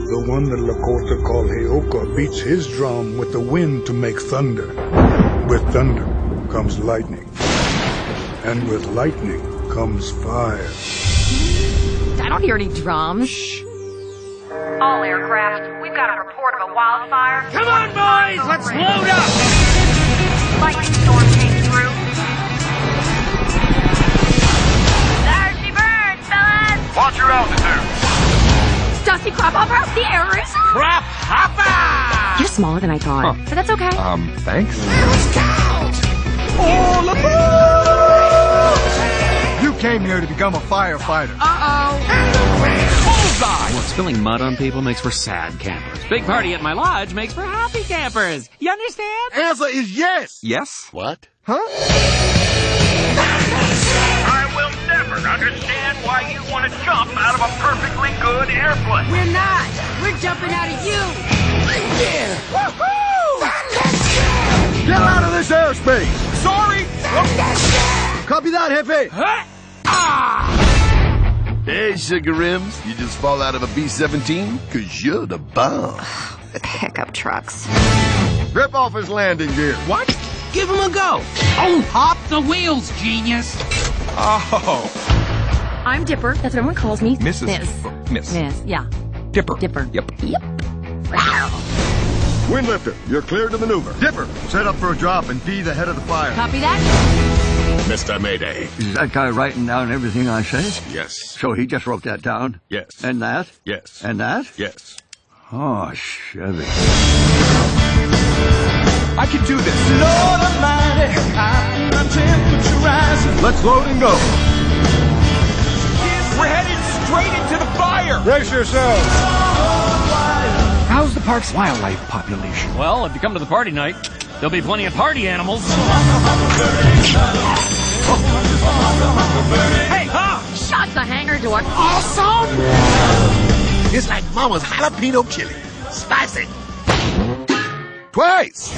The one that Lakota called Heoka beats his drum with the wind to make thunder. With thunder comes lightning. And with lightning comes fire. I don't hear any drums. Shh. All aircraft, we've got a report of a wildfire. Come on, boys! Let's load up! Lightning storm came through. There she burns, fellas! Watch your altitude. Dusty crap hopper, the air is... Crap hopper! You're smaller than I thought, but that's okay. Thanks. All aboard! You came here to become a firefighter. Bullseye! Well, spilling mud on people makes for sad campers. Big party at my lodge makes for happy campers. You understand? Answer is yes. Yes. What? Huh? I will never understand why you want to jump out of a perfectly good airplane. We're not. We're jumping out of you. Yeah. Woohoo! Get out of this airspace. Sorry! Copy that, Hefe. Huh? Ah! Hey, Sugar Rims, you just fall out of a B-17? Cause you're the bomb. Pickup trucks. Rip off his landing gear. What? Give him a go. Oh, pop the wheels, genius. Oh. I'm Dipper. That's what everyone calls me. Miss. Miss, yeah. Dipper. Yep. Windlifter, you're cleared to maneuver. Dipper, set up for a drop and be the head of the fire. Copy that? Mr. Mayday. Is that guy writing down everything I say? Yes. So he just wrote that down? Yes. And that? Yes. And that? Yes. Oh, Chevy. I can do this. Let's load and go. We're headed straight into the fire. Brace yourselves. How's the park's wildlife population? Well, if you come to the party night, there'll be plenty of party animals. Hey, huh? Shut the hangar door. Awesome! It's like Mama's jalapeno chili. Spicy. Twice.